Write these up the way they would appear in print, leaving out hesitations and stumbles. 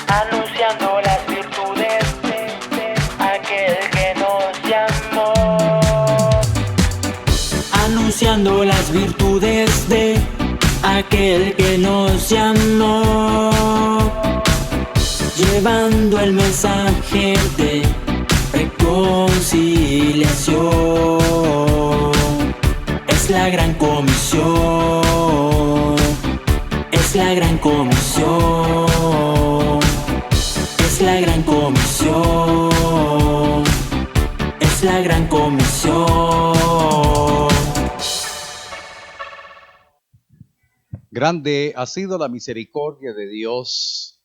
anunciando las virtudes de aquel que nos llamó. Anunciando las virtudes de aquel que nos llamó. Llevando el mensaje de reconciliación. Es la gran comisión. Es la gran comisión. Es la gran comisión. Es la gran comisión. Grande ha sido la misericordia de Dios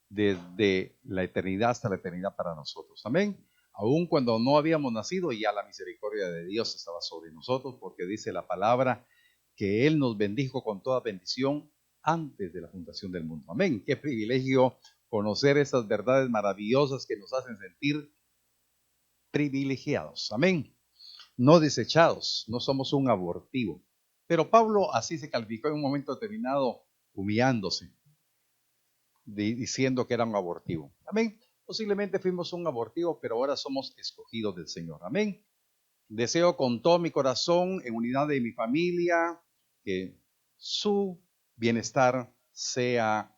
desde la eternidad hasta la eternidad para nosotros. Amén. Aun cuando no habíamos nacido, ya la misericordia de Dios estaba sobre nosotros, porque dice la palabra que Él nos bendijo con toda bendición antes de la fundación del mundo. Amén. Qué privilegio conocer esas verdades maravillosas que nos hacen sentir privilegiados. Amén. No desechados, no somos un abortivo. Pero Pablo así se calificó en un momento determinado, humillándose, diciendo que era un abortivo. Amén. Posiblemente fuimos un abortivo, pero ahora somos escogidos del Señor. Amén. Deseo con todo mi corazón, en unidad de mi familia, que su bienestar sea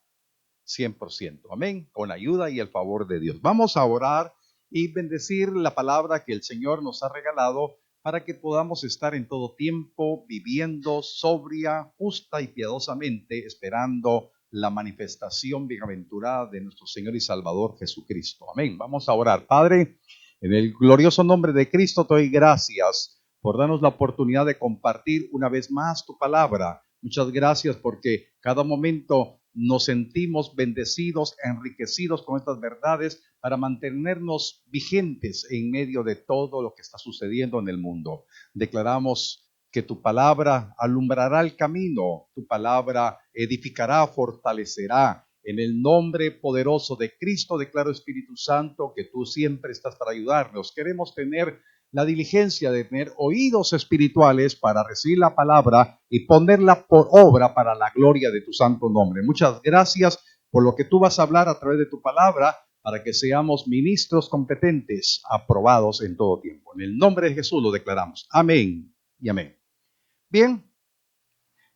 100%. Amén. Con la ayuda y el favor de Dios. Vamos a orar y bendecir la palabra que el Señor nos ha regalado para que podamos estar en todo tiempo viviendo sobria, justa y piadosamente, esperando la manifestación bienaventurada de nuestro Señor y Salvador Jesucristo. Amén. Vamos a orar. Padre, en el glorioso nombre de Cristo te doy gracias por darnos la oportunidad de compartir una vez más tu palabra. Muchas gracias porque cada momento nos sentimos bendecidos, enriquecidos con estas verdades para mantenernos vigentes en medio de todo lo que está sucediendo en el mundo. Declaramos que tu palabra alumbrará el camino, tu palabra edificará, fortalecerá. En el nombre poderoso de Cristo declaro, Espíritu Santo, que tú siempre estás para ayudarnos. Queremos tener la diligencia de tener oídos espirituales para recibir la palabra y ponerla por obra para la gloria de tu santo nombre. Muchas gracias por lo que tú vas a hablar a través de tu palabra para que seamos ministros competentes, aprobados en todo tiempo. En el nombre de Jesús lo declaramos. Amén y amén. Bien,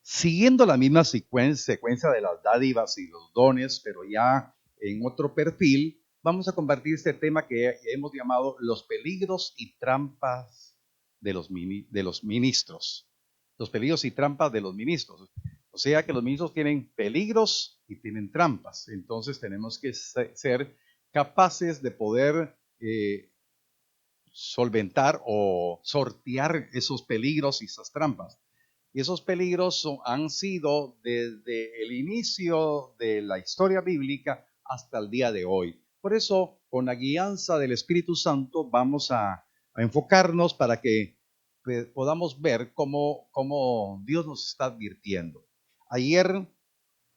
siguiendo la misma secuencia de las dádivas y los dones, pero ya en otro perfil, vamos a compartir este tema que hemos llamado los peligros y trampas de los ministros. Los peligros y trampas de los ministros. O sea que los ministros tienen peligros y tienen trampas. Entonces tenemos que ser capaces de poder solventar o sortear esos peligros y esas trampas. Y esos peligros han sido desde el inicio de la historia bíblica hasta el día de hoy. Por eso, con la guianza del Espíritu Santo, vamos a enfocarnos para que podamos ver cómo Dios nos está advirtiendo. Ayer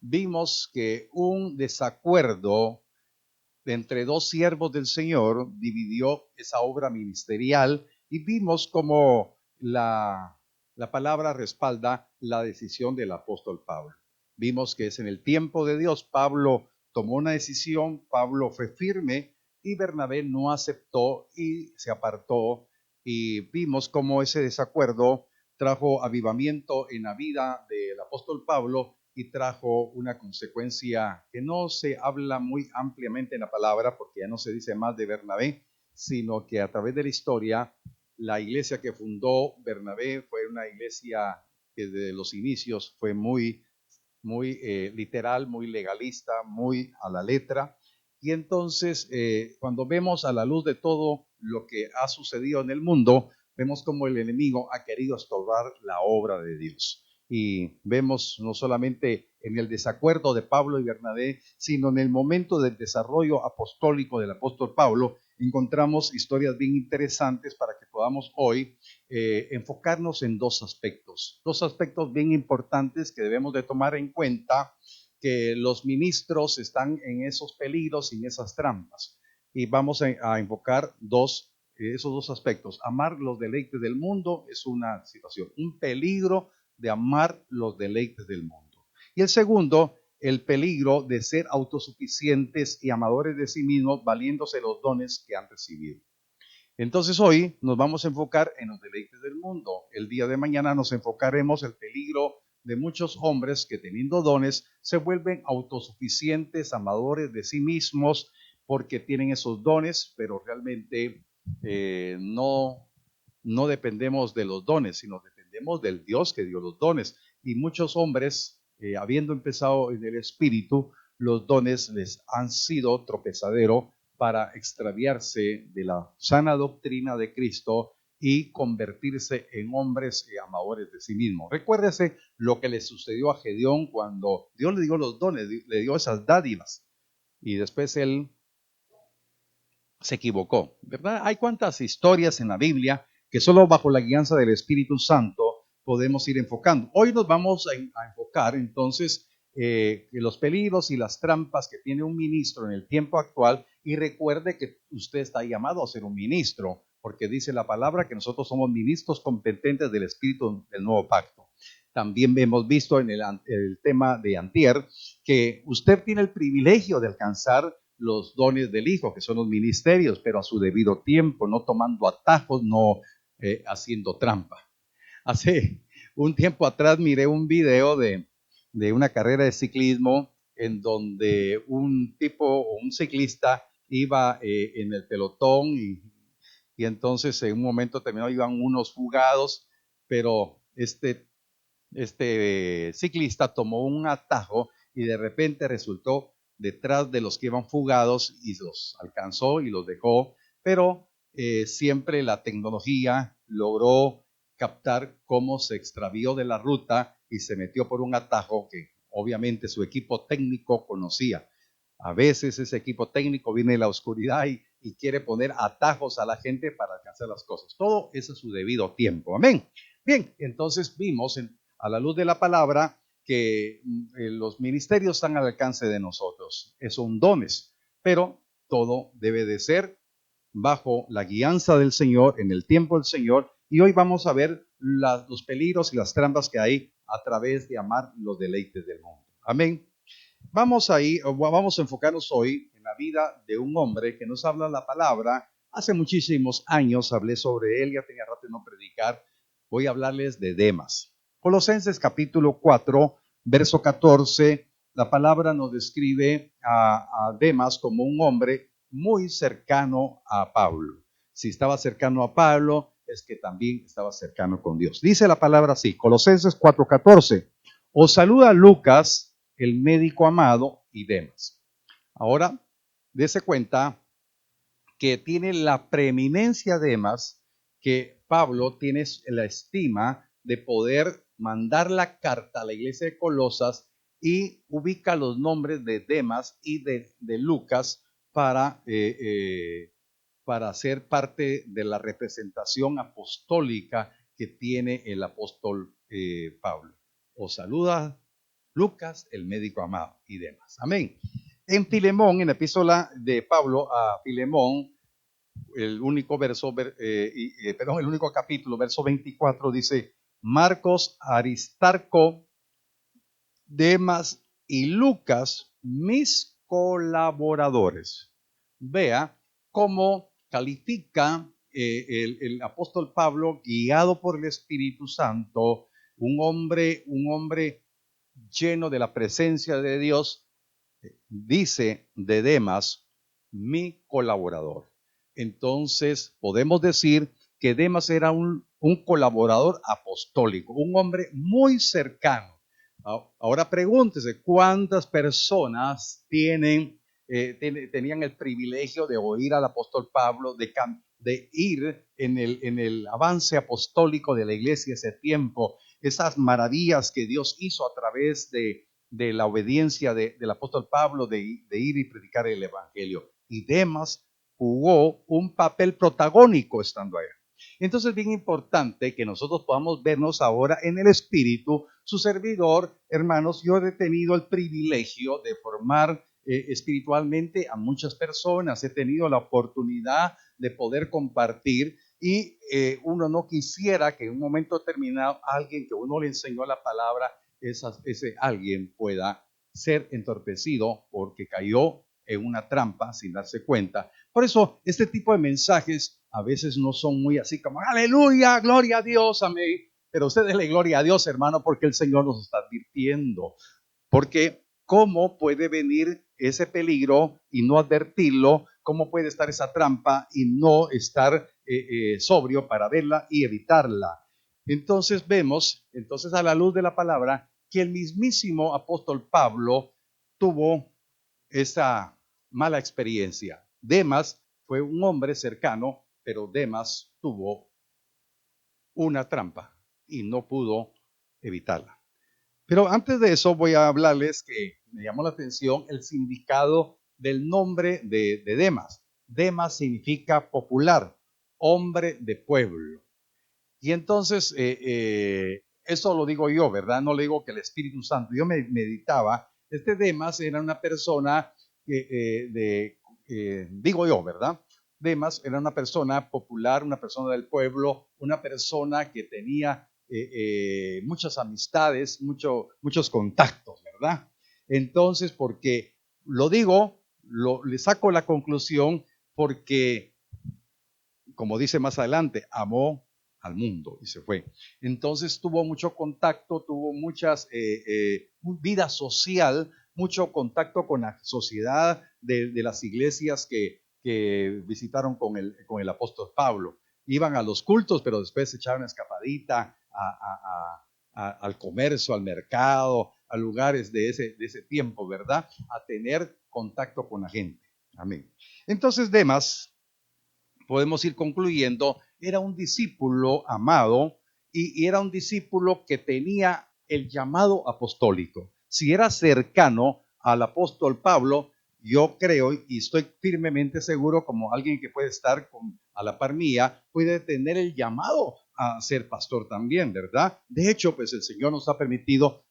vimos que un desacuerdo entre dos siervos del Señor dividió esa obra ministerial y vimos cómo la palabra respalda la decisión del apóstol Pablo. Vimos que es en el tiempo de Dios. Pablo tomó una decisión, Pablo fue firme y Bernabé no aceptó y se apartó. Y vimos cómo ese desacuerdo trajo avivamiento en la vida del apóstol Pablo y trajo una consecuencia que no se habla muy ampliamente en la palabra, porque ya no se dice más de Bernabé, sino que a través de la historia, la iglesia que fundó Bernabé fue una iglesia que desde los inicios fue muy literal, muy legalista, muy a la letra. Y entonces, cuando vemos a la luz de todo lo que ha sucedido en el mundo, vemos cómo el enemigo ha querido estorbar la obra de Dios. Y vemos no solamente en el desacuerdo de Pablo y Bernabé, sino en el momento del desarrollo apostólico del apóstol Pablo, encontramos historias bien interesantes para que podamos hoy enfocarnos en dos aspectos bien importantes que debemos de tomar en cuenta, que los ministros están en esos peligros y en esas trampas. Y vamos a enfocar esos dos aspectos. Amar los deleites del mundo es una situación, un peligro de amar los deleites del mundo. Y el segundo el peligro de ser autosuficientes y amadores de sí mismos, valiéndose los dones que han recibido. Entonces hoy nos vamos a enfocar en los deleites del mundo. El día de mañana nos enfocaremos en el peligro de muchos hombres que teniendo dones se vuelven autosuficientes, amadores de sí mismos, porque tienen esos dones, pero realmente no dependemos de los dones, sino dependemos del Dios que dio los dones. Y muchos hombres, habiendo empezado en el Espíritu, los dones les han sido tropezadero para extraviarse de la sana doctrina de Cristo y convertirse en hombres amadores de sí mismos. Recuérdese lo que le sucedió a Gedeón cuando Dios le dio los dones, le dio esas dádivas, y después él se equivocó, ¿verdad? Hay cuantas historias en la Biblia que solo bajo la guianza del Espíritu Santo podemos ir enfocando. Hoy nos vamos a enfocar entonces los peligros y las trampas que tiene un ministro en el tiempo actual, y recuerde que usted está llamado a ser un ministro, porque dice la palabra que nosotros somos ministros competentes del Espíritu del Nuevo Pacto. También hemos visto en el tema de antier que usted tiene el privilegio de alcanzar los dones del Hijo, que son los ministerios, pero a su debido tiempo, no tomando atajos, no haciendo trampa. Hace un tiempo atrás miré un video de una carrera de ciclismo en donde un ciclista iba en el pelotón y entonces en un momento terminó, iban unos fugados, pero este ciclista tomó un atajo y de repente resultó detrás de los que iban fugados y los alcanzó y los dejó, pero siempre la tecnología logró captar cómo se extravió de la ruta y se metió por un atajo que obviamente su equipo técnico conocía. A veces ese equipo técnico viene de la oscuridad y quiere poner atajos a la gente para alcanzar las cosas. Todo es a su debido tiempo. Amén. Bien, entonces vimos a la luz de la palabra que los ministerios están al alcance de nosotros. Son dones, pero todo debe de ser bajo la guianza del Señor, en el tiempo del Señor. Y hoy vamos a ver los peligros y las trampas que hay a través de amar los deleites del mundo. Amén. Vamos a enfocarnos hoy en la vida de un hombre que nos habla la palabra. Hace muchísimos años hablé sobre él, ya tenía rato de no predicar. Voy a hablarles de Demas. Colosenses capítulo 4, verso 14, la palabra nos describe a Demas como un hombre muy cercano a Pablo. Si estaba cercano a Pablo, es que también estaba cercano con Dios. Dice la palabra así, Colosenses 4:14, os saluda Lucas, el médico amado, y Demas. Ahora, dése cuenta que tiene la preeminencia Demas, que Pablo tiene la estima de poder mandar la carta a la iglesia de Colosas y ubica los nombres de Demas y de Lucas para ser parte de la representación apostólica que tiene el apóstol Pablo. Os saluda Lucas, el médico amado, y demás. Amén. En Filemón, en la epístola de Pablo a Filemón, el único capítulo, verso 24, dice: Marcos, Aristarco, Demas y Lucas, mis colaboradores. Vea cómo califica el apóstol Pablo, guiado por el Espíritu Santo, un hombre lleno de la presencia de Dios, dice de Demas, mi colaborador. Entonces podemos decir que Demas era un colaborador apostólico, un hombre muy cercano. Ahora pregúntese, ¿cuántas personas tenían el privilegio de oír al apóstol Pablo, de ir en el avance apostólico de la iglesia ese tiempo? Esas maravillas que Dios hizo a través de la obediencia del apóstol Pablo de ir y predicar el evangelio. Y Demas jugó un papel protagónico estando allá. Entonces es bien importante que nosotros podamos vernos ahora en el Espíritu. Su servidor, hermanos, yo he tenido el privilegio de formar espiritualmente a muchas personas. He tenido la oportunidad de poder compartir y uno no quisiera que en un momento determinado alguien que uno le enseñó la palabra, ese alguien pueda ser entorpecido porque cayó en una trampa sin darse cuenta. Por eso este tipo de mensajes a veces no son muy así como aleluya, gloria a Dios, amén. Pero usted déle gloria a Dios, hermano, porque el Señor nos está advirtiendo. Porque ¿cómo puede venir ese peligro y no advertirlo? ¿Cómo puede estar esa trampa y no estar sobrio para verla y evitarla? Entonces vemos, entonces a la luz de la palabra, que el mismísimo apóstol Pablo tuvo esa mala experiencia. Demas fue un hombre cercano, pero Demas tuvo una trampa y no pudo evitarla. Pero antes de eso voy a hablarles que me llamó la atención el significado del nombre de Demas. Demas significa popular, hombre de pueblo. Y entonces, eso lo digo yo, ¿verdad? No le digo que el Espíritu Santo. Yo me meditaba, este Demas era una persona digo yo, ¿verdad? Demas era una persona popular, una persona del pueblo, una persona que tenía muchas amistades, muchos contactos, ¿verdad? Entonces, porque lo digo, le saco la conclusión porque como dice más adelante, amó al mundo y se fue. Entonces tuvo mucho contacto, tuvo muchas vida social, mucho contacto con la sociedad de las iglesias que visitaron con el apóstol Pablo. Iban a los cultos, pero después se echaron una escapadita al comercio, al mercado, a lugares de ese tiempo, ¿verdad? A tener contacto con la gente. Amén. Entonces, Demas, podemos ir concluyendo, era un discípulo amado y era un discípulo que tenía el llamado apostólico. Si era cercano al apóstol Pablo, yo creo y estoy firmemente seguro, como alguien que puede estar a la par mía, puede tener el llamado a ser pastor también, ¿verdad? De hecho, pues el Señor nos ha permitido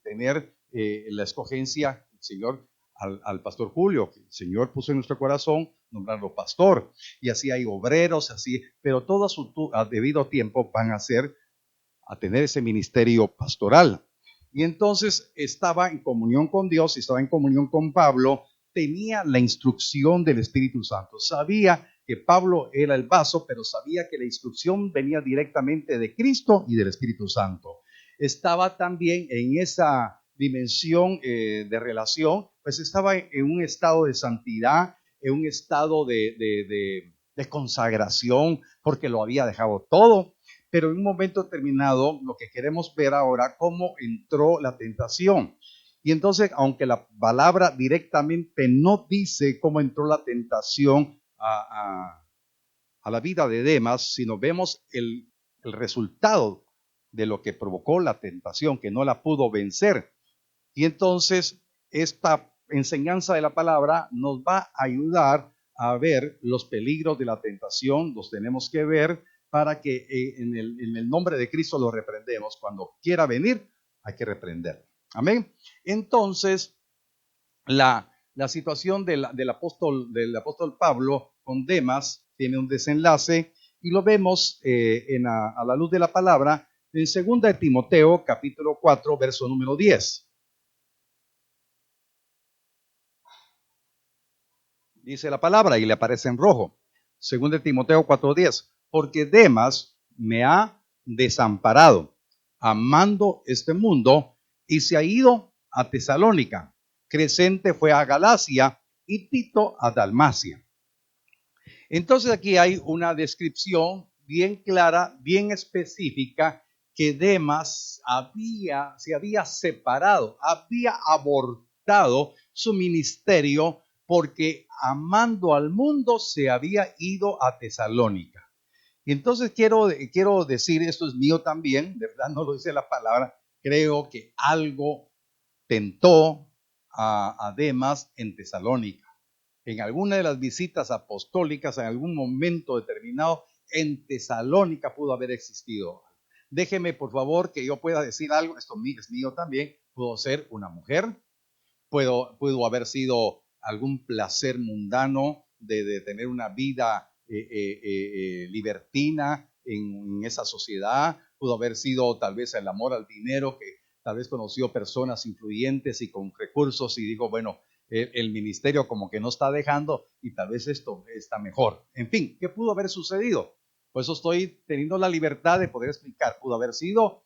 tener la escogencia, el Señor al pastor Julio, que el Señor puso en nuestro corazón nombrarlo pastor, y así hay obreros, así, pero todo a debido tiempo van a tener ese ministerio pastoral. Y entonces estaba en comunión con Dios, estaba en comunión con Pablo, tenía la instrucción del Espíritu Santo, sabía que Pablo era el vaso, pero sabía que la instrucción venía directamente de Cristo y del Espíritu Santo. Estaba también en esa dimensión de relación, pues estaba en un estado de santidad, en un estado de consagración, porque lo había dejado todo. Pero en un momento determinado, lo que queremos ver ahora, cómo entró la tentación. Y entonces, aunque la palabra directamente no dice cómo entró la tentación a la vida de Demas, sino vemos el resultado de lo que provocó la tentación, que no la pudo vencer. Y entonces, esta enseñanza de la palabra nos va a ayudar a ver los peligros de la tentación, los tenemos que ver para que en el nombre de Cristo lo reprendemos. Cuando quiera venir, hay que reprender. Amén. Entonces, la situación del apóstol Pablo con Demas tiene un desenlace y lo vemos a la luz de la palabra en 2 de Timoteo, capítulo 4, verso número 10. Dice la palabra y le aparece en rojo. 2 de Timoteo 4:10. Porque Demas me ha desamparado, amando este mundo, y se ha ido a Tesalónica. Crescente fue a Galacia y Tito a Dalmacia. Entonces aquí hay una descripción bien clara, bien específica, que Demas se había separado, había abortado su ministerio porque amando al mundo se había ido a Tesalónica. Y entonces quiero decir, esto es mío también, ¿verdad? No lo dice la palabra, creo que algo tentó a Demas en Tesalónica. En alguna de las visitas apostólicas, en algún momento determinado, en Tesalónica pudo haber existido. Déjeme, por favor, que yo pueda decir algo, esto es mío también, pudo ser una mujer, pudo haber sido algún placer mundano de tener una vida libertina en esa sociedad, pudo haber sido tal vez el amor al dinero que tal vez conoció personas influyentes y con recursos y dijo, bueno, el ministerio como que no está dejando y tal vez esto está mejor. En fin, ¿qué pudo haber sucedido? Por eso estoy teniendo la libertad de poder explicar. Pudo haber sido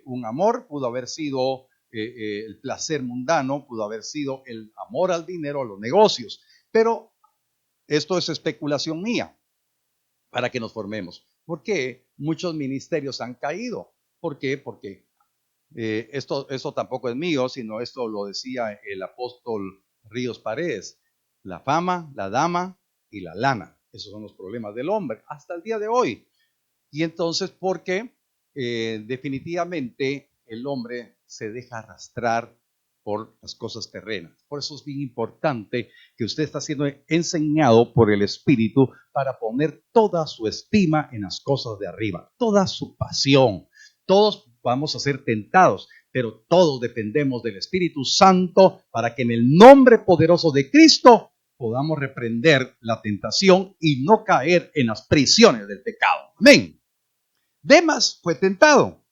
un amor, pudo haber sido el placer mundano, pudo haber sido el amor al dinero, a los negocios. Pero esto es especulación mía para que nos formemos. ¿Por qué muchos ministerios han caído? ¿Por qué? Porque esto tampoco es mío, sino esto lo decía el apóstol Ríos Paredes. La fama, la dama y la lana. Esos son los problemas del hombre hasta el día de hoy. Y entonces, ¿por qué? Definitivamente el hombre se deja arrastrar por las cosas terrenas. Por eso es bien importante que usted está siendo enseñado por el Espíritu para poner toda su estima en las cosas de arriba, toda su pasión. Todos vamos a ser tentados, pero todos dependemos del Espíritu Santo para que en el nombre poderoso de Cristo podamos reprender la tentación y no caer en las prisiones del pecado. Amén. Demas fue tentado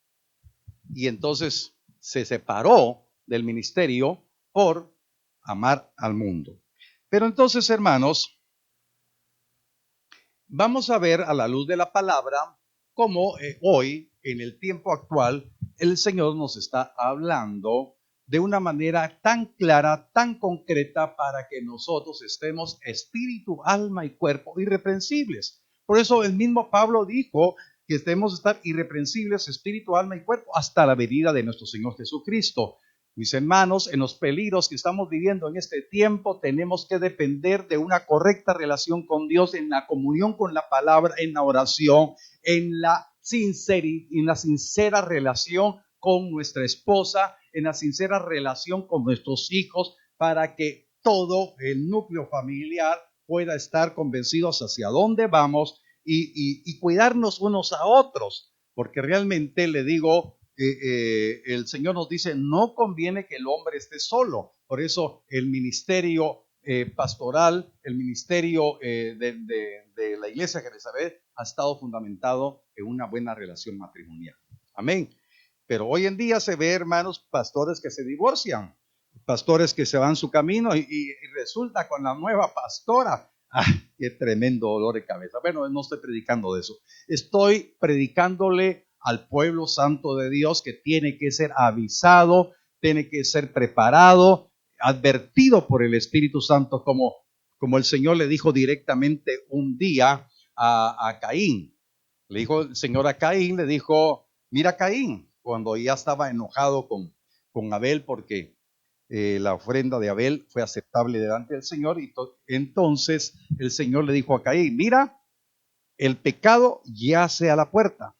y entonces se separó del ministerio por amar al mundo. Pero entonces, hermanos, vamos a ver a la luz de la palabra cómo hoy, en el tiempo actual, el Señor nos está hablando de una manera tan clara, tan concreta, para que nosotros estemos espíritu, alma y cuerpo irreprensibles. Por eso el mismo Pablo dijo que debemos estar irreprensibles, espíritu, alma y cuerpo, hasta la venida de nuestro Señor Jesucristo. Mis hermanos, en los peligros que estamos viviendo en este tiempo, tenemos que depender de una correcta relación con Dios, en la comunión con la palabra, en la oración, en la sincera relación con nuestra esposa, en la sincera relación con nuestros hijos, para que todo el núcleo familiar pueda estar convencidos hacia dónde vamos y cuidarnos unos a otros, porque realmente le digo, el Señor nos dice, no conviene que el hombre esté solo. Por eso el ministerio pastoral, el ministerio de la Iglesia de Jerusalén ha estado fundamentado en una buena relación matrimonial. Amén. Pero hoy en día se ve, hermanos, pastores que se divorcian, pastores que se van su camino y resulta con la nueva pastora. ¡Ah, qué tremendo dolor de cabeza! Bueno, no estoy predicando de eso. Estoy predicándole al pueblo santo de Dios que tiene que ser avisado, tiene que ser preparado, advertido por el Espíritu Santo, como el Señor le dijo directamente un día a Caín. Le dijo el Señor a Caín, le dijo, mira Caín, cuando ya estaba enojado con Abel porque la ofrenda de Abel fue aceptable delante del Señor, y entonces el Señor le dijo a Caín, mira, el pecado yace a la puerta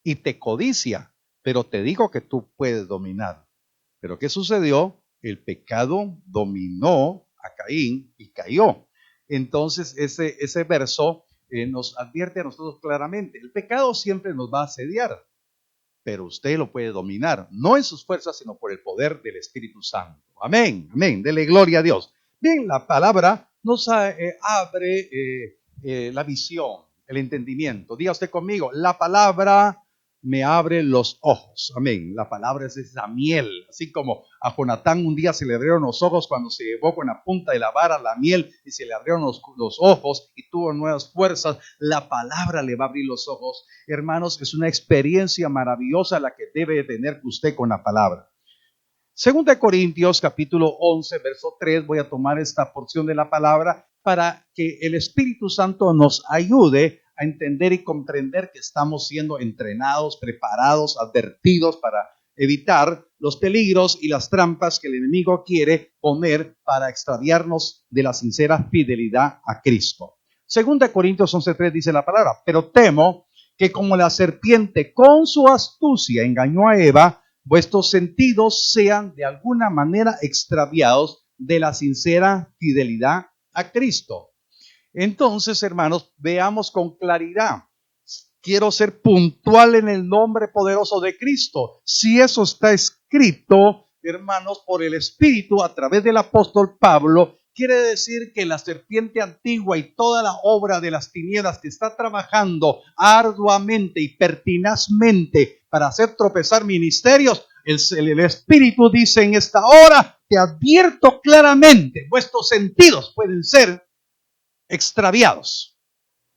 y te codicia, pero te digo que tú puedes dominar. Pero ¿qué sucedió? El pecado dominó a Caín y cayó. Entonces ese verso nos advierte a nosotros claramente, el pecado siempre nos va a asediar, pero usted lo puede dominar, no en sus fuerzas, sino por el poder del Espíritu Santo. Amén, amén, dele gloria a Dios. Bien, la palabra nos abre la visión, el entendimiento. Diga usted conmigo, la palabra me abre los ojos. Amén. La palabra es esa miel. Así como a Jonatán un día se le abrieron los ojos cuando se llevó con la punta de la vara la miel y se le abrieron los ojos y tuvo nuevas fuerzas. La palabra le va a abrir los ojos. Hermanos, es una experiencia maravillosa la que debe tener usted con la palabra. Segunda de Corintios capítulo 11 verso 3, voy a tomar esta porción de la palabra para que el Espíritu Santo nos ayude a entender y comprender que estamos siendo entrenados, preparados, advertidos para evitar los peligros y las trampas que el enemigo quiere poner para extraviarnos de la sincera fidelidad a Cristo. Segunda de Corintios 11:3 dice la palabra, pero temo que como la serpiente con su astucia engañó a Eva, vuestros sentidos sean de alguna manera extraviados de la sincera fidelidad a Cristo. Entonces, hermanos, veamos con claridad. Quiero ser puntual en el nombre poderoso de Cristo. Si eso está escrito, hermanos, por el Espíritu a través del apóstol Pablo, quiere decir que la serpiente antigua y toda la obra de las tinieblas que está trabajando arduamente y pertinazmente para hacer tropezar ministerios, el Espíritu dice en esta hora, te advierto claramente, vuestros sentidos pueden ser extraviados.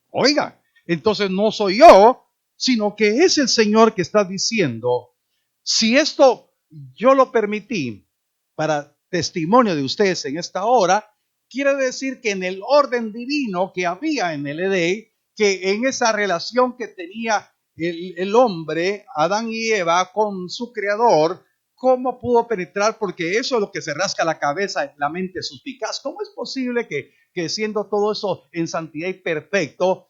Oiga, entonces no soy yo, sino que es el Señor que está diciendo, si esto yo lo permití para testimonio de ustedes en esta hora, quiere decir que en el orden divino que había en el Edén, que en esa relación que tenía el hombre, Adán y Eva, con su creador, ¿cómo pudo penetrar? Porque eso es lo que se rasca la cabeza, la mente suspicaz. ¿Cómo es posible que siendo todo eso en santidad y perfecto,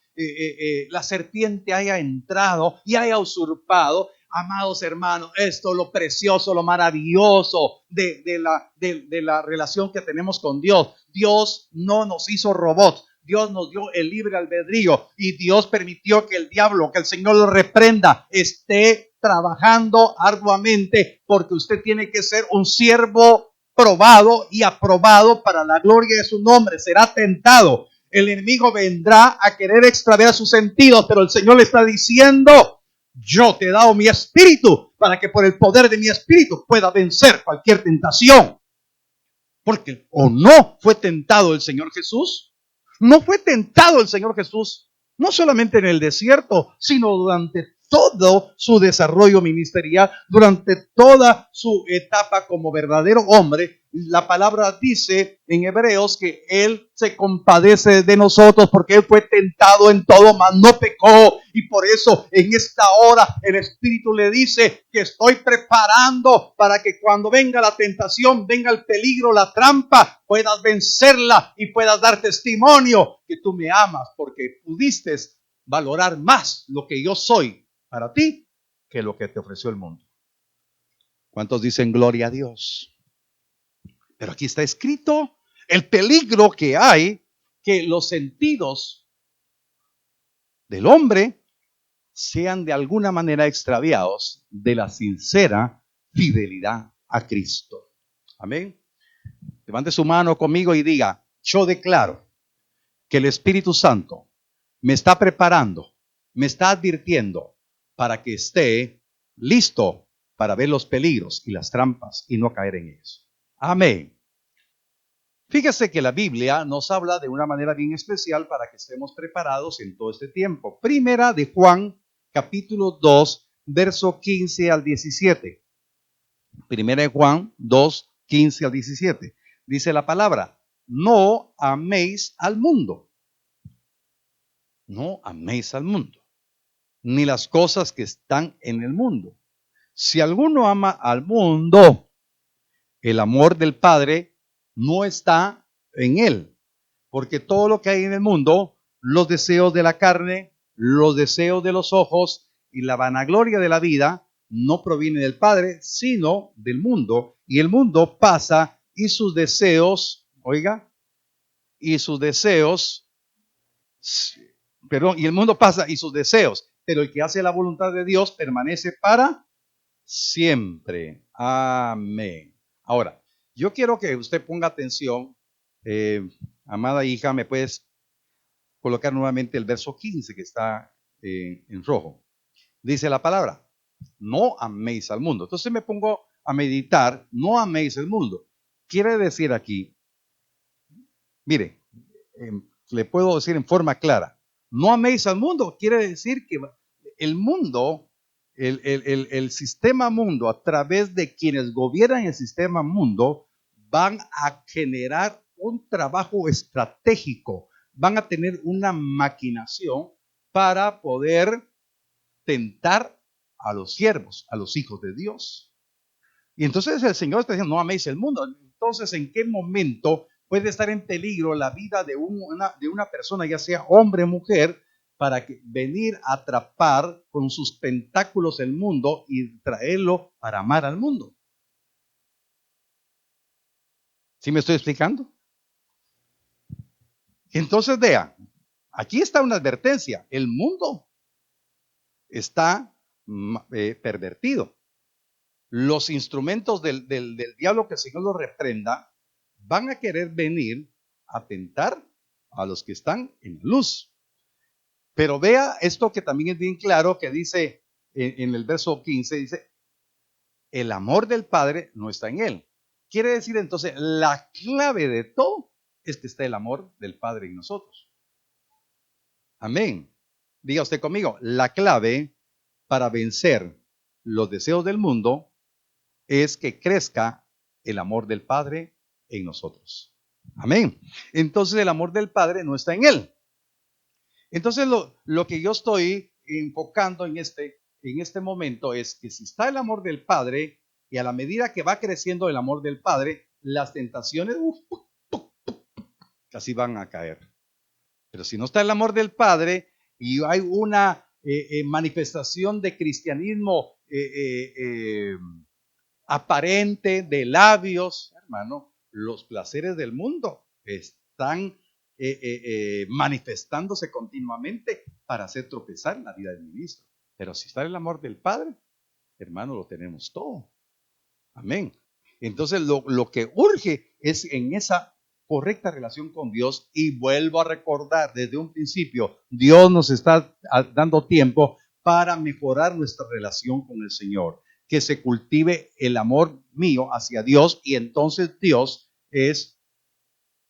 la serpiente haya entrado y haya usurpado? Amados hermanos, esto lo precioso, lo maravilloso de la relación que tenemos con Dios. Dios no nos hizo robots. Dios nos dio el libre albedrío y Dios permitió que el diablo, que el Señor lo reprenda, esté trabajando arduamente, porque usted tiene que ser un siervo probado y aprobado para la gloria de su nombre. Será tentado. El enemigo vendrá a querer extraviar sus sentidos, pero el Señor le está diciendo, yo te he dado mi espíritu para que por el poder de mi espíritu pueda vencer cualquier tentación. Porque o no fue tentado el Señor Jesús. No fue tentado el Señor Jesús, no solamente en el desierto, sino durante todo su desarrollo ministerial, durante toda su etapa como verdadero hombre. La palabra dice en Hebreos que Él se compadece de nosotros porque Él fue tentado en todo, mas no pecó. Y por eso en esta hora el Espíritu le dice que estoy preparando para que cuando venga la tentación, venga el peligro, la trampa, puedas vencerla y puedas dar testimonio que tú me amas porque pudiste valorar más lo que yo soy para ti que lo que te ofreció el mundo. ¿Cuántos dicen gloria a Dios? Pero aquí está escrito el peligro que hay, que los sentidos del hombre sean de alguna manera extraviados de la sincera fidelidad a Cristo. Amén. Levante su mano conmigo y diga, yo declaro que el Espíritu Santo me está preparando, me está advirtiendo para que esté listo para ver los peligros y las trampas y no caer en ellos. Amén. Fíjese que la Biblia nos habla de una manera bien especial para que estemos preparados en todo este tiempo. Primera de Juan, capítulo 2, verso 15 al 17. Primera de Juan 2, 15 al 17. Dice la palabra, no améis al mundo. No améis al mundo, ni las cosas que están en el mundo. Si alguno ama al mundo, el amor del Padre no está en él, porque todo lo que hay en el mundo, los deseos de la carne, los deseos de los ojos y la vanagloria de la vida, no proviene del Padre, sino del mundo, y el mundo pasa y sus deseos, y el mundo pasa y sus deseos, pero el que hace la voluntad de Dios permanece para siempre. Amén. Ahora, yo quiero que usted ponga atención, amada hija, ¿me puedes colocar nuevamente el verso 15 que está en rojo? Dice la palabra, no améis al mundo. Entonces me pongo a meditar, no améis el mundo. Quiere decir aquí, mire, le puedo decir en forma clara, no améis al mundo, quiere decir que el mundo, el sistema mundo, a través de quienes gobiernan el sistema mundo, van a generar un trabajo estratégico, van a tener una maquinación para poder tentar a los siervos, a los hijos de Dios. Y entonces el Señor está diciendo, no améis el mundo. Entonces, ¿en qué momento puede estar en peligro la vida de una persona, ya sea hombre o mujer, para venir a atrapar con sus tentáculos el mundo y traerlo para amar al mundo? ¿Sí me estoy explicando? Entonces, vea, aquí está una advertencia. El mundo está pervertido. Los instrumentos del diablo, que el Señor lo reprenda, van a querer venir atentar a los que están en luz. Pero vea esto que también es bien claro, que dice en el verso 15, dice, el amor del Padre no está en él. Quiere decir entonces, la clave de todo es que está el amor del Padre en nosotros. Amén. Diga usted conmigo, la clave para vencer los deseos del mundo es que crezca el amor del Padre en nosotros. Amén. Entonces el amor del Padre no está en él. Entonces lo que yo estoy enfocando en este momento es que si está el amor del Padre, y a la medida que va creciendo el amor del Padre, las tentaciones casi van a caer. Pero si no está el amor del Padre y hay una manifestación de cristianismo aparente de labios, hermano, los placeres del mundo están manifestándose continuamente para hacer tropezar la vida del ministro. Pero si está el amor del Padre, hermano, lo tenemos todo. Amén. Entonces lo que urge es en esa correcta relación con Dios, y vuelvo a recordar desde un principio, Dios nos está dando tiempo para mejorar nuestra relación con el Señor, que se cultive el amor mío hacia Dios, y entonces Dios es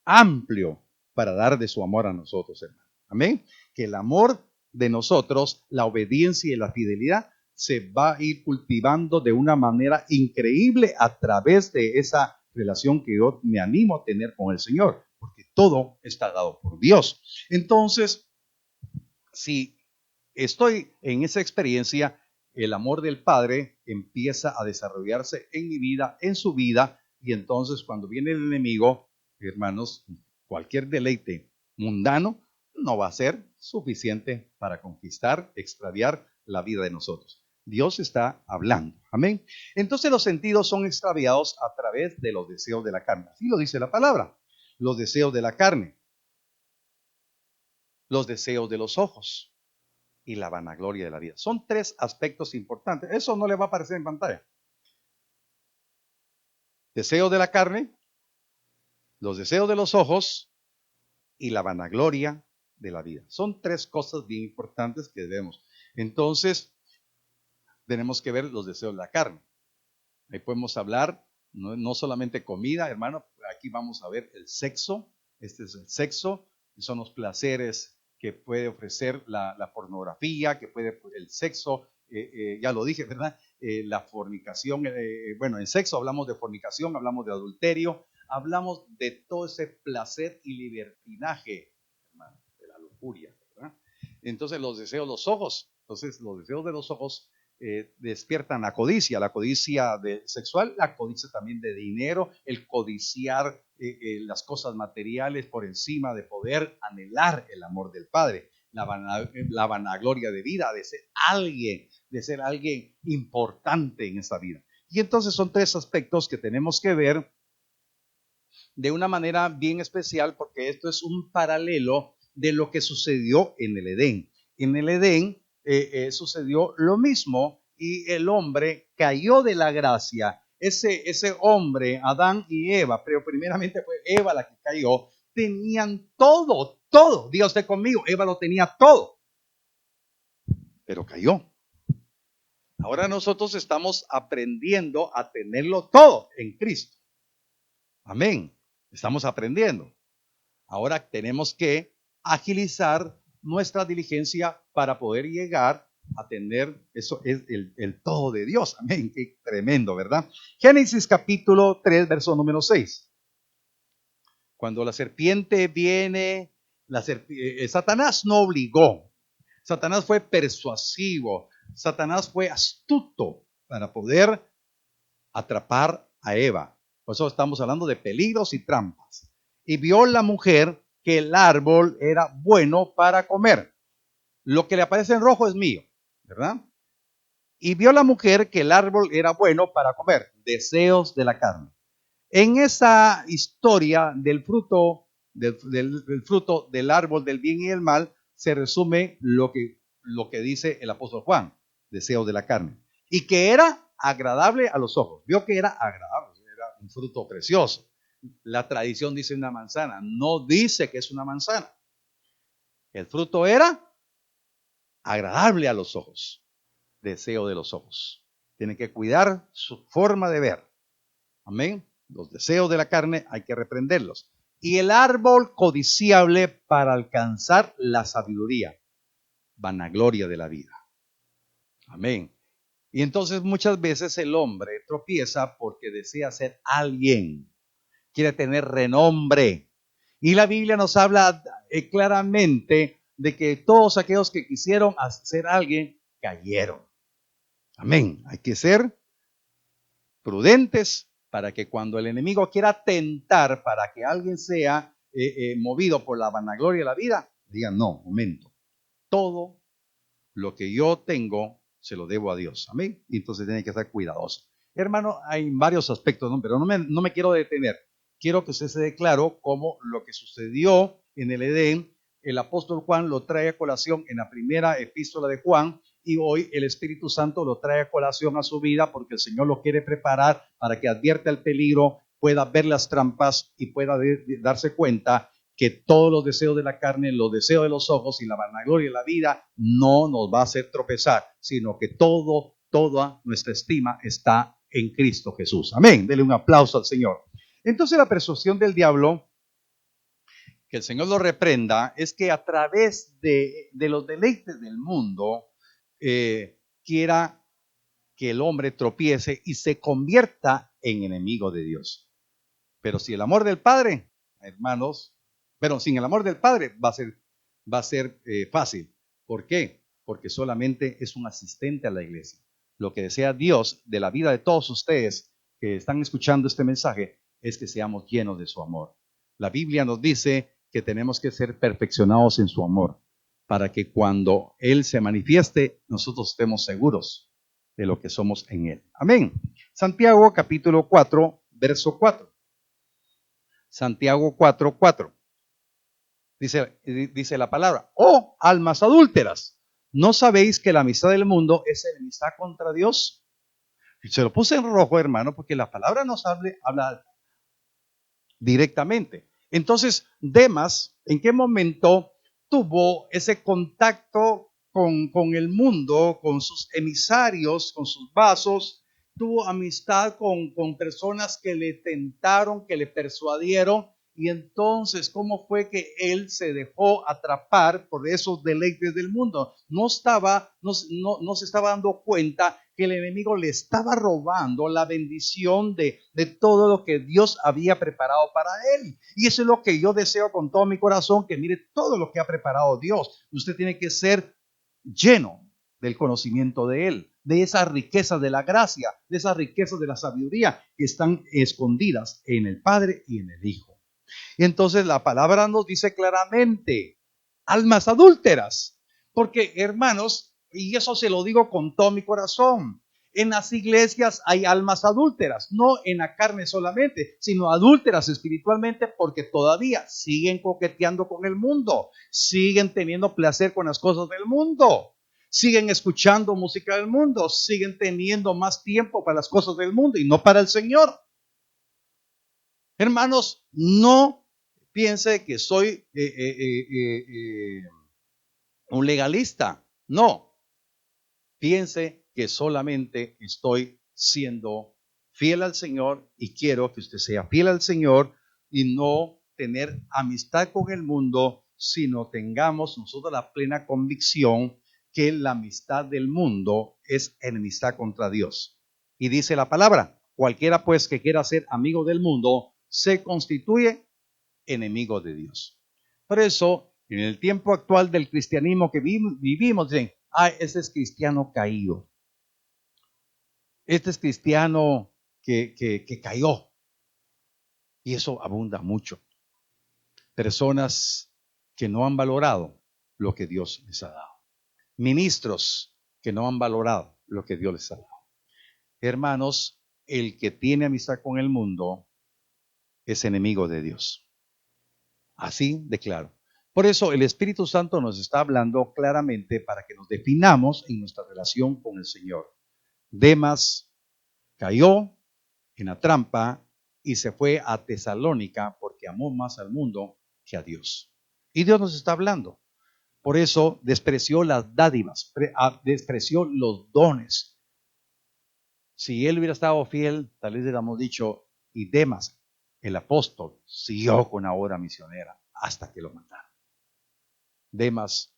amplio para dar de su amor a nosotros, hermano. Amén. Que el amor de nosotros, la obediencia y la fidelidad se va a ir cultivando de una manera increíble a través de esa relación que yo me animo a tener con el Señor, porque todo está dado por Dios. Entonces, si estoy en esa experiencia, el amor del Padre empieza a desarrollarse en mi vida, en su vida, y entonces cuando viene el enemigo, hermanos, cualquier deleite mundano no va a ser suficiente para conquistar, extraviar la vida de nosotros. Dios está hablando. Amén. Entonces los sentidos son extraviados a través de los deseos de la carne. Así lo dice la palabra. Los deseos de la carne, los deseos de los ojos y la vanagloria de la vida. Son tres aspectos importantes. Eso no le va a aparecer en pantalla. Deseo de la carne, los deseos de los ojos y la vanagloria de la vida. Son tres cosas bien importantes que debemos. Entonces, tenemos que ver los deseos de la carne. Ahí podemos hablar, no solamente comida, hermano, aquí vamos a ver el sexo. Este es el sexo, son los placeres que puede ofrecer la pornografía, que puede el sexo, ya lo dije, ¿verdad? La fornicación, bueno, en sexo hablamos de fornicación, hablamos de adulterio, hablamos de todo ese placer y libertinaje, hermano, de la lujuria, ¿verdad? Entonces los deseos de los ojos, de los ojos despiertan la codicia sexual, la codicia también de dinero, el codiciar las cosas materiales por encima de poder anhelar el amor del Padre, la vanagloria de vida, de ser alguien importante en esta vida. Y entonces son tres aspectos que tenemos que ver de una manera bien especial, porque esto es un paralelo de lo que sucedió en el Edén. En el Edén sucedió lo mismo y el hombre cayó de la gracia. Ese hombre, Adán y Eva, pero primeramente fue Eva la que cayó, tenían todo. Diga usted conmigo, Eva lo tenía todo, pero cayó. Ahora nosotros estamos aprendiendo a tenerlo todo en Cristo. Amén. Estamos aprendiendo. Ahora tenemos que agilizar nuestra diligencia para poder llegar a tener eso, es el todo de Dios. Amén. Qué tremendo, ¿verdad? Génesis capítulo 3, verso número 6. Cuando la serpiente viene, Satanás no obligó. Satanás fue persuasivo. Satanás fue astuto para poder atrapar a Eva. Por eso estamos hablando de peligros y trampas. Y vio la mujer que el árbol era bueno para comer. Lo que le aparece en rojo es mío, ¿verdad? Y vio la mujer que el árbol era bueno para comer, deseos de la carne. En esa historia del fruto, del fruto del árbol del bien y el mal, se resume lo que dice el apóstol Juan, deseos de la carne. Y que era agradable a los ojos. Vio que era agradable, era un fruto precioso. la tradición dice una manzana, no dice que es una manzana. El fruto era agradable a los ojos, deseo de los ojos. Tiene que cuidar su forma de ver. Amén. Los deseos de la carne hay que reprenderlos. Y el árbol codiciable para alcanzar la sabiduría, vanagloria de la vida. Amén. Y entonces muchas veces el hombre tropieza porque desea ser alguien, quiere tener renombre. Y la Biblia nos habla claramente de que todos aquellos que quisieron ser alguien cayeron. Amén. Hay que ser prudentes para que cuando el enemigo quiera tentar para que alguien sea movido por la vanagloria de la vida, digan, no, momento, todo lo que yo tengo se lo debo a Dios. Amén. Y entonces tiene que estar cuidadoso. Hermano, hay varios aspectos, ¿no? Pero no me quiero detener. Quiero que usted se dé claro cómo lo que sucedió en el Edén, el apóstol Juan lo trae a colación en la primera epístola de Juan, y hoy el Espíritu Santo lo trae a colación a su vida porque el Señor lo quiere preparar para que advierta el peligro, pueda ver las trampas y pueda darse cuenta que todos los deseos de la carne, los deseos de los ojos y la vanagloria de la vida no nos va a hacer tropezar, sino que toda nuestra estima está en Cristo Jesús. Amén. Dele un aplauso al Señor. Entonces la persuasión del diablo, que el Señor lo reprenda, es que a través de los deleites del mundo quiera que el hombre tropiece y se convierta en enemigo de Dios. Pero si el amor del Padre, hermanos, pero sin el amor del Padre va a ser fácil. ¿Por qué? Porque solamente es un asistente a la iglesia. Lo que desea Dios de la vida de todos ustedes que están escuchando este mensaje es que seamos llenos de su amor. La Biblia nos dice que tenemos que ser perfeccionados en su amor para que cuando Él se manifieste, nosotros estemos seguros de lo que somos en Él. Amén. Santiago capítulo 4, verso 4. Santiago 4:4. Dice la palabra, oh almas adúlteras, ¿no sabéis que la amistad del mundo es enemistad contra Dios? Se lo puse en rojo, hermano, porque la palabra nos habla directamente. Entonces, Demas, ¿en qué momento tuvo ese contacto con el mundo, con sus emisarios, con sus vasos? Tuvo amistad con personas que le tentaron, que le persuadieron. Y entonces, ¿cómo fue que él se dejó atrapar por esos deleites del mundo? No se estaba dando cuenta que el enemigo le estaba robando la bendición de todo lo que Dios había preparado para él. Y eso es lo que yo deseo con todo mi corazón, que mire todo lo que ha preparado Dios. Usted tiene que ser lleno del conocimiento de Él, de esas riquezas de la gracia, de esas riquezas de la sabiduría que están escondidas en el Padre y en el Hijo. Y entonces la palabra nos dice claramente, almas adúlteras, porque hermanos, y eso se lo digo con todo mi corazón, en las iglesias hay almas adúlteras, no en la carne solamente, sino adúlteras espiritualmente porque todavía siguen coqueteando con el mundo, siguen teniendo placer con las cosas del mundo, siguen escuchando música del mundo, siguen teniendo más tiempo para las cosas del mundo y no para el Señor. Hermanos, no piense que soy un legalista. No, piense que solamente estoy siendo fiel al Señor y quiero que usted sea fiel al Señor y no tener amistad con el mundo, sino tengamos nosotros la plena convicción que la amistad del mundo es enemistad contra Dios. Y dice la palabra, cualquiera pues que quiera ser amigo del mundo, se constituye enemigo de Dios. Por eso, en el tiempo actual del cristianismo que vivimos, dicen, ese es cristiano caído. Este es cristiano que cayó. Y eso abunda mucho. Personas que no han valorado lo que Dios les ha dado. Ministros que no han valorado lo que Dios les ha dado. Hermanos, el que tiene amistad con el mundo es enemigo de Dios. Así de claro. Por eso el Espíritu Santo nos está hablando claramente para que nos definamos en nuestra relación con el Señor. Demas cayó en la trampa y se fue a Tesalónica porque amó más al mundo que a Dios. Y Dios nos está hablando. Por eso despreció las dádivas, despreció los dones. Si él hubiera estado fiel, tal vez hubiéramos dicho, y Demas, el apóstol, siguió con la obra misionera hasta que lo mataron. Demas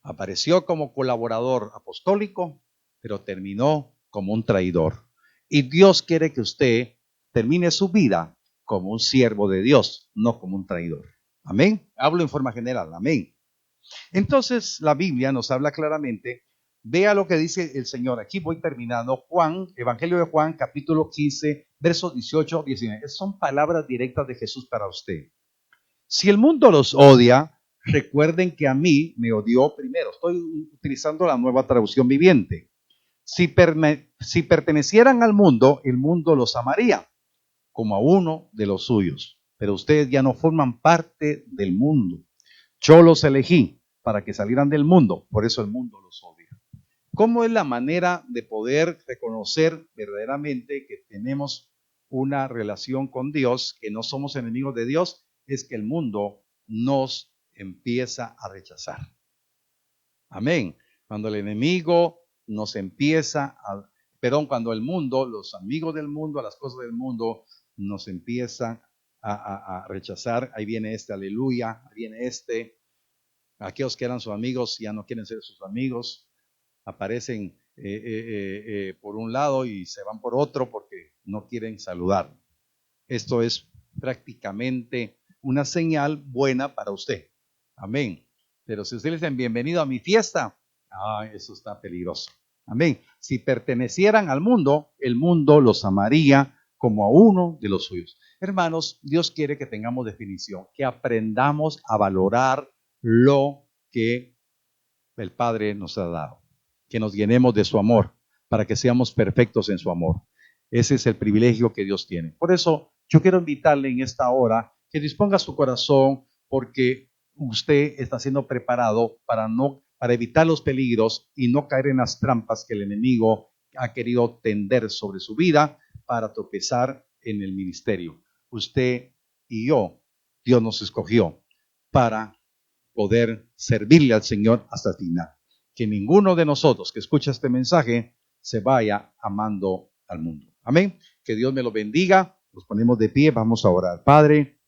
apareció como colaborador apostólico, pero terminó como un traidor. Y Dios quiere que usted termine su vida como un siervo de Dios, no como un traidor. Amén. Hablo en forma general. Amén. Entonces la Biblia nos habla claramente. Vea lo que dice el Señor. Aquí voy terminando. Juan, Evangelio de Juan, capítulo 15, versos 18 a 19. Son palabras directas de Jesús para usted. Si el mundo los odia, recuerden que a mí me odió primero. Estoy utilizando la Nueva Traducción Viviente. Si pertenecieran al mundo, el mundo los amaría como a uno de los suyos. Pero ustedes ya no forman parte del mundo. Yo los elegí para que salieran del mundo, por eso el mundo los odia. ¿Cómo es la manera de poder reconocer verdaderamente que tenemos una relación con Dios, que no somos enemigos de Dios? Es que el mundo nos empieza a rechazar. Amén. Cuando el enemigo nos empieza a, cuando el mundo, los amigos del mundo, las cosas del mundo, nos empiezan a rechazar, ahí viene este, aleluya, ahí viene este. Aquellos que eran sus amigos ya no quieren ser sus amigos, aparecen por un lado y se van por otro porque no quieren saludar. Esto es prácticamente una señal buena para usted. Amén. Pero si ustedes dicen bienvenido a mi fiesta, eso está peligroso. Amén. Si pertenecieran al mundo, el mundo los amaría como a uno de los suyos. Hermanos, Dios quiere que tengamos definición, que aprendamos a valorar lo que el Padre nos ha dado, que nos llenemos de su amor para que seamos perfectos en su amor. Ese es el privilegio que Dios tiene. Por eso yo quiero invitarle en esta hora que disponga su corazón, porque usted está siendo preparado para evitar los peligros y no caer en las trampas que el enemigo ha querido tender sobre su vida para tropezar en el ministerio. Usted y yo, Dios nos escogió para poder servirle al Señor hasta el final. Que ninguno de nosotros que escucha este mensaje se vaya amando al mundo. Amén. Que Dios me lo bendiga. Nos ponemos de pie, vamos a orar. Padre,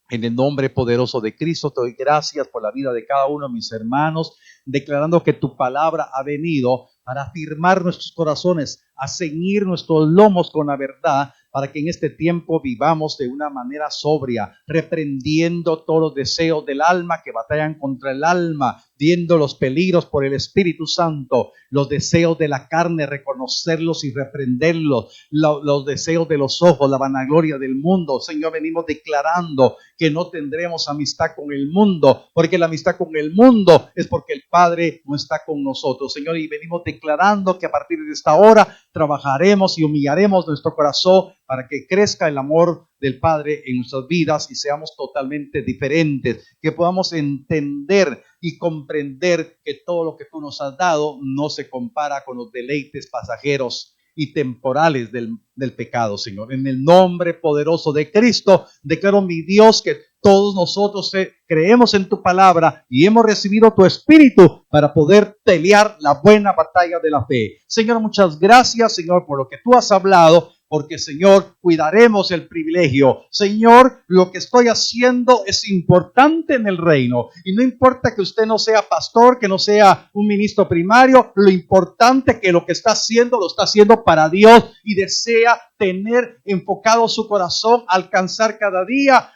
en el nombre poderoso de Cristo, te doy gracias por la vida de cada uno de mis hermanos, declarando que tu palabra ha venido para afirmar nuestros corazones, a ceñir nuestros lomos con la verdad, para que en este tiempo vivamos de una manera sobria, reprendiendo todos los deseos del alma que batallan contra el alma, viendo los peligros por el Espíritu Santo, los deseos de la carne, reconocerlos y reprenderlos, los deseos de los ojos, la vanagloria del mundo. Señor, venimos declarando que no tendremos amistad con el mundo, porque la amistad con el mundo es porque el Padre no está con nosotros. Señor, y venimos declarando que a partir de esta hora trabajaremos y humillaremos nuestro corazón para que crezca el amor del Padre en nuestras vidas y seamos totalmente diferentes, que podamos entender y comprender que todo lo que tú nos has dado no se compara con los deleites pasajeros y temporales del pecado, Señor. En el nombre poderoso de Cristo, declaro, mi Dios, que todos nosotros creemos en tu palabra y hemos recibido tu Espíritu para poder pelear la buena batalla de la fe. Señor, muchas gracias, Señor, por lo que tú has hablado, porque, Señor, cuidaremos el privilegio. Señor, lo que estoy haciendo es importante en el reino. Y no importa que usted no sea pastor, que no sea un ministro primario, lo importante es que lo que está haciendo, lo está haciendo para Dios y desea tener enfocado su corazón, alcanzar cada día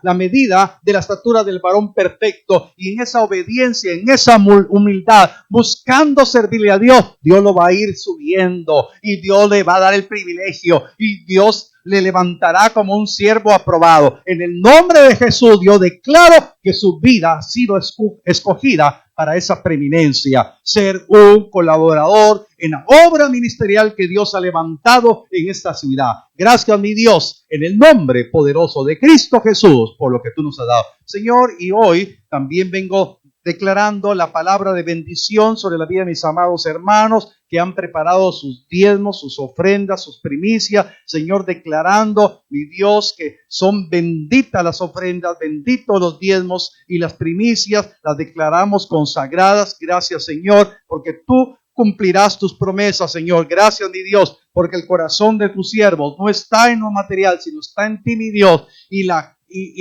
la medida de la estatura del varón perfecto. Y en esa obediencia, en esa humildad, buscando servirle a Dios, Dios lo va a ir subiendo y Dios le va a dar el privilegio y Dios le levantará como un siervo aprobado. En el nombre de Jesús, yo declaro que su vida ha sido escogida para esa preeminencia, ser un colaborador en la obra ministerial que Dios ha levantado en esta ciudad. Gracias, mi Dios, en el nombre poderoso de Cristo Jesús, por lo que tú nos has dado. Señor, y hoy también vengo declarando la palabra de bendición sobre la vida de mis amados hermanos que han preparado sus diezmos, sus ofrendas, sus primicias. Señor, declarando, mi Dios, que son benditas las ofrendas, benditos los diezmos y las primicias, las declaramos consagradas. Gracias, Señor, porque tú cumplirás tus promesas, Señor. Gracias, mi Dios, porque el corazón de tus siervos no está en lo material, sino está en ti, mi Dios, y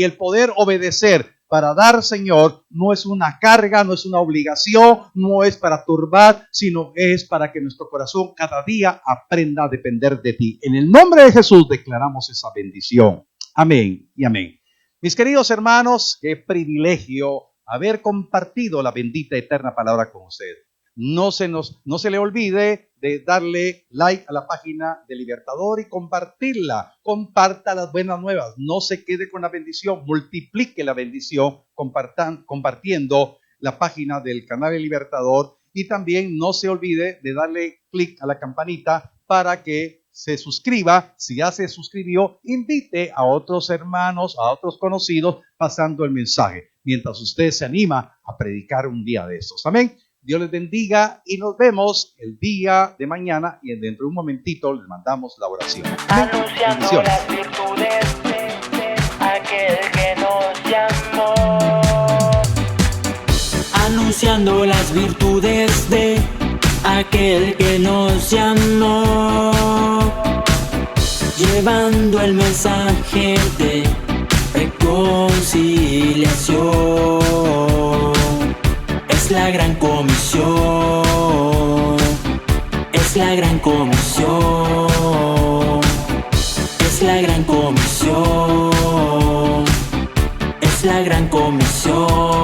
el poder obedecer para dar, Señor, no es una carga, no es una obligación, no es para turbar, sino es para que nuestro corazón cada día aprenda a depender de ti. En el nombre de Jesús declaramos esa bendición. Amén y amén. Mis queridos hermanos, qué privilegio haber compartido la bendita eterna palabra con ustedes. No se le olvide de darle like a la página de Libertador y compartirla. Comparta las buenas nuevas. No se quede con la bendición. Multiplique la bendición compartiendo la página del canal de Libertador. Y también no se olvide de darle clic a la campanita para que se suscriba. Si ya se suscribió, invite a otros hermanos, a otros conocidos, pasando el mensaje. Mientras usted se anima a predicar un día de estos. Amén. Dios les bendiga y nos vemos el día de mañana y dentro de un momentito les mandamos la oración. Anunciando las virtudes de aquel que nos llamó. Anunciando las virtudes de aquel que nos llamó. Llevando el mensaje de reconciliación. Es la gran comisión, es la gran comisión, es la gran comisión, es la gran comisión.